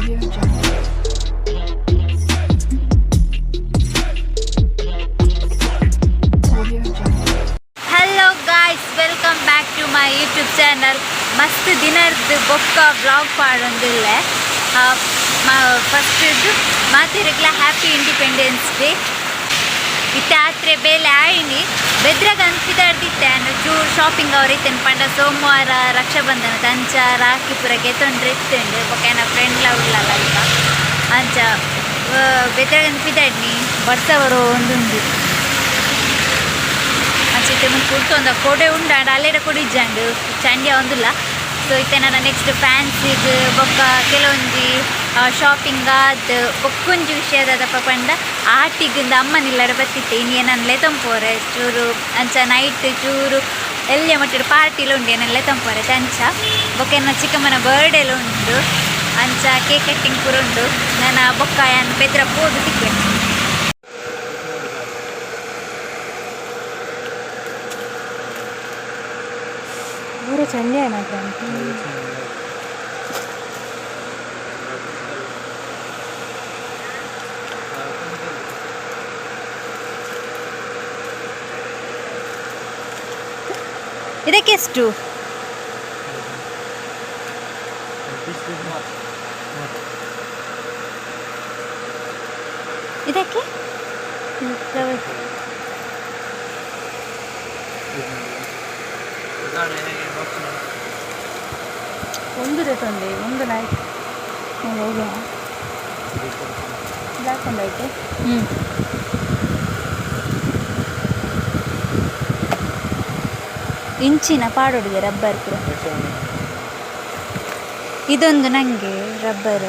Hello guys, welcome back to my YouTube channel. ಮಸ್ತ್ ದಿನದ ಬೊಕ್ಕ ವ್ಲಾಗ್ ಪಾಡೊಂದಿಲ್ಲ. ಫಸ್ಟ್ ಮಾತಿರಗ್ಲ ಹ್ಯಾಪಿ ಇಂಡಿಪೆಂಡೆನ್ಸ್ ಡೇ. ಇತ್ತಾತ್ರೆ ಬೇಲೆ ಆಯ್ನಿ ಬೆದ್ರಾಗ ಅನ್ಸಿದಾಡ್ದಿತ್ತೆ ಚೂರು ಶಾಪಿಂಗ್ ಅವ್ರು ಇತ್ತೇನೆ ಪಂಡ ಸೋಮವಾರ ರಕ್ಷಾಬಂಧನ ಅಂಚ ರಾಖಿ ಪುರಕ್ಕೆ ತೊಂದ್ರೆ ಇತ್ತೇಂಡು ಬೊಕ್ಕ ಫ್ರೆಂಡ್ಲ ಉಳ್ಳಲ್ಲ ಈಗ ಅಂಚ ಬೆದ್ರಾಗ ಅನ್ಸಿದಾಡ್ನಿ ಬರ್ಸವರು ಒಂದುಂಡು ಅಂಚಿತ್ತೆ ಮುಂದೆ ಕುಡ್ತೊಂದ ಕೊಡೆ ಉಂಡಾಂಡು ಅಲ್ಲೆಡ ಕೊಡಿಜ್ಜಾಂಡು ಚಂಡ್ಯ ಒಂದಿಲ್ಲ. ಸೊ ಇತ್ತೆ ನಾನು ನೆಕ್ಸ್ಟ್ ಫ್ಯಾನ್ಸಿಗೆ ಬೊಕ್ಕ ಕೆಲವೊಂಜಿ ಶಾಪಿಂಗ್ ಆದ ಬೊಕ್ಕೊಂಜಿ ವಿಷಯದಪ್ಪ ಪಂಡ ಆಟಿಗಿಂದ ಅಮ್ಮನಿಲ್ಲಡ ಬತ್ತಿತ್ತೆ ಇನ್ನೇನಲ್ಲೇ ತಂಪೋರೆ ಚೂರು ಅಂಚ ನೈಟ್ ಚೂರು ಎಲ್ಲೆ ಮಟ್ಟಿಡು ಪಾರ್ಟಿಲು ಉಂಡು ಏನಲ್ಲೇ ತಂಪೋರೆ ಅಂಚ ಬೊಕ್ಕ ಚಿಕ್ಕಮ್ಮನ ಬರ್ಡೇಲು ಉಂಡು ಅಂಚ ಕೇಕ್ ಕಟ್ಟಿಂಗ್ ಪೂರ ಉಂಡು. ನಾನು ಬೊಕ್ಕ ಏನು ಬೆದ್ರ ಪೋದು ತಿಕ್ವೆ ಊರು ಚಂಡಿ ಮಾತ್ರ ಇದಕ್ಕೆಷ್ಟು? ಇದಕ್ಕೆ ಒಂದು ರೇಟ್ ಉಂಡೆ ಒಂದು ನೈಟ್ ಹೋಗುವ ಬ್ಲ್ಯಾಕ್ ಒಂದು ಆಯ್ತು. ಇಂಚಿನ ಪಾಡೋಡಿದೆ ರಬ್ಬರ್ ಪೂರ. ಇದೊಂದು ನನಗೆ ರಬ್ಬರ್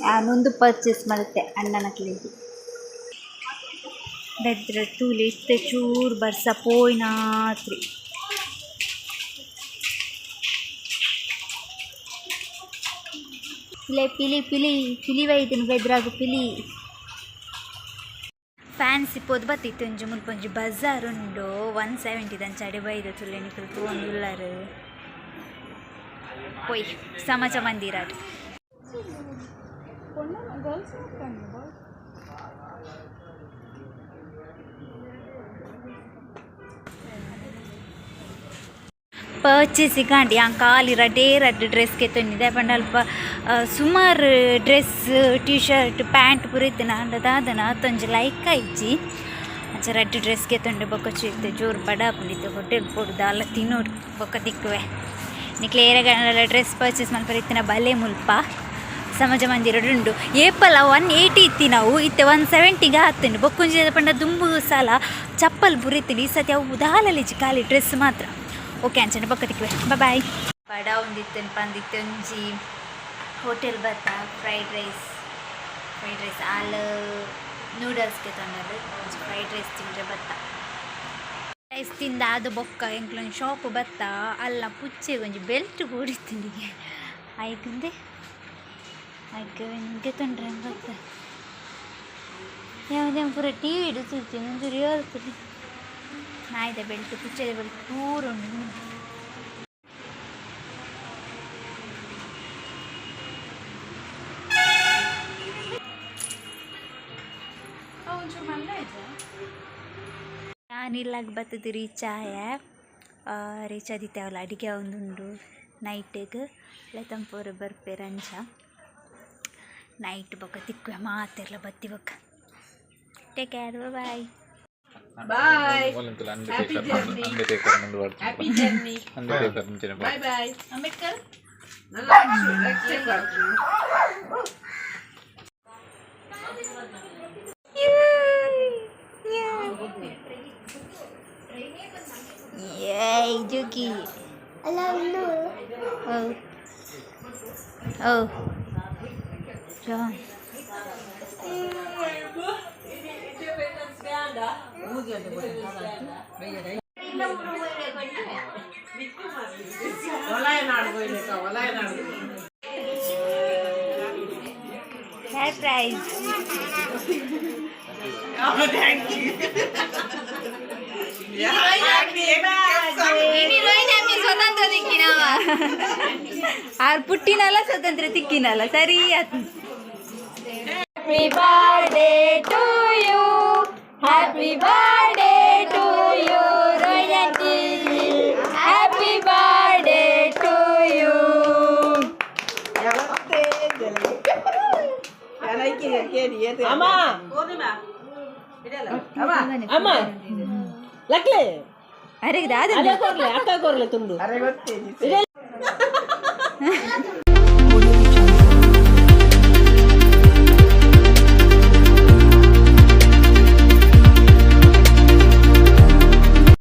ನಾನೊಂದು ಪರ್ಚೇಸ್ ಮಾಡುತ್ತೆ ಅಣ್ಣನ ಕ್ಲಿಗೆ ಬೆದ್ರ ತೂಲಿ ಇತ್ತೆ ಚೂರು ಬರ್ಸ ಪೋಯ್ನಾತ್ರಿ. ಪಿಲೆ ಪಿಲಿ ಪಿಲಿ ಪಿಲಿ ಬೈದಿನ ಬೆದ್ರಾಗು ಪಿಲಿ ಫ್ಯಾನ್ಸಿ ಪೋದು ಬತ್ತಿತ್ತು ಒಂಜಿ ಮುಲ್ಪೊಂಜಿ ಬಜಾರ್ ಉಂಡು 170 ದಂಚಾಡಿ ಬೈದು ತುಲೆ ನಿಕಲು ತೂಂದುಳ್ಳಾರು ಪೊಯ್ ಸಮಾಜ ಮಂದಿರಾಡು ಪರ್ಚೇಸಿಗಾಂಡಿ ಕಾಲಿ ರಡ್ಡು ಡ್ರೆಸ್ಗೆ ತೊಂದಿದೆ ಪಂಡ ಅಲ್ಪ ಸುಮಾರು ಡ್ರೆಸ್ ಟೀ ಶರ್ಟ್ ಪ್ಯಾಂಟ್ ಪೂರ ಇತ್ತಿನ ದಾದನ ತೊಂಜಿ ಲೈಕ್ ಆಯ್ಚಿ ಅಂಚ ರಡ್ಡು ಡ್ರೆಸ್ಗೆ ತೊಂಡೆ ಬೊಕ್ಕ ಚಿರ್ತೆ ಜೋರು ಬಡ ಪುಂಡಿತ್ತು ಹೋಟೆಲ್ ಪೋಡುದು ಅಲ್ಲ ತಿನ್ನೋಡು ಬೊಕ್ಕ ತಿಕ್ಕುವೆ ನಿಕ್ಲೆ ಏರಗಂಡ ಡ್ರೆಸ್ ಪರ್ಚೇಸ್ ಮಲ್ಪರ ಇತ್ತಿನ ಬಲೆ ಮುಲ್ಪ ಸಮಾಜ ಮಂದಿರಡುಂಡು ಏಪಲ 180 ಇತ್ತಿ ನಾವು ಇತ್ತೆ 170ಗೆ ಹತ್ತಂಡು ಬೊಕ್ಕೊಂಜಿ ಪಂಡ ದುಂಬು ಸಾಲ ಚಪ್ಪಲ್ ಪೂರ ಇತ್ತಿನಿ ಈ ಸತಿ ಅವು ದಾಲಲಿಚ್ಚಿ ಖಾಲಿ ಡ್ರೆಸ್ ಮಾತ್ರ. ಓಕೆ ಅಂಚನೆ ಬೊಕ್ಕ ತಿಕ್ಕುವೆ ಬಾಯ್. ಬಡ ಒಂದಿತ್ತು ಪಂದಿತ್ತು ಒಂಜಿ ಹೋಟೆಲ್ ಬರ್ತಾ ಫ್ರೈಡ್ ರೈಸ್ ಹಾಲು ನೂಡಲ್ಸ್ಗೆ ತೊಂದದು ಒಂಜಿ ಫ್ರೈಡ್ ರೈಸ್ ತಿಂದರೆ ಬತ್ತ ರೈಸ್ ತಿಂದ ಅದು ಬೊಕ್ಕ ಎಂಕ್ಲೊಂದು ಶಾಪು ಬತ್ತ ಅಲ್ಲ ಪುಚ್ಚೆಗೆ ಒಂಜಿ ಬೆಲ್ಟ್ ಕೂಡಿತ್ತಿನಿಗೆ ಆಯ್ಕಂದೆ ಆಯ್ಕೆ ನಿಮಗೆ ತೊಂದರೆ ಬತ್ತ ಯಾವುದೇ ಪೂರ ಟಿ ವಿ ಇಡುತ್ತಿ ಮುಂಚೂರು ಹೇಳ್ತೀನಿ ನಾಯಿದೆ ಬೆಲ್ಟ್ ಪುಚ್ಚದ ಬೆಲ್ಟ್ ಪೂರ ಉಂಡು. ನಾನಿಲ್ಲಾಗ ಬರ್ತದೆ ರೀಚ್ ಆದಿತ್ತೇವಲ್ಲ ಅಡಿಗೆ ಒಂದುಂಡು ನೈಟಿಗೆ ತಂಪೋರು ಬರ್ಪೇರು ಅಂಚ ನೈಟ್ ಬೊಕ್ಕ ತಿಕ್ಕುವೆ ಮಾತೆಲ್ಲ ಬತ್ತಿ ಬೊಕ್ಕ. Take care, bye. Bye. Happy journey. Happy journey. Bye bye. Ambedkar. Yay, Juki. Hello. Oh. John. Surprise. Oh, thank you. Yeah, ಆರು ಪುಟ್ಟಿನಲ್ಲ ಸ್ವತಂತ್ರ ತಿಕ್ಕಿನಲ್ಲ ಸರಿ happy birthday to you happy birthday to you Rohini happy birthday to you ಲಕ್ಲೆ ಅರೆ ಅಕ್ಕ ಕೊರ್ಲೆ ತುಂಡು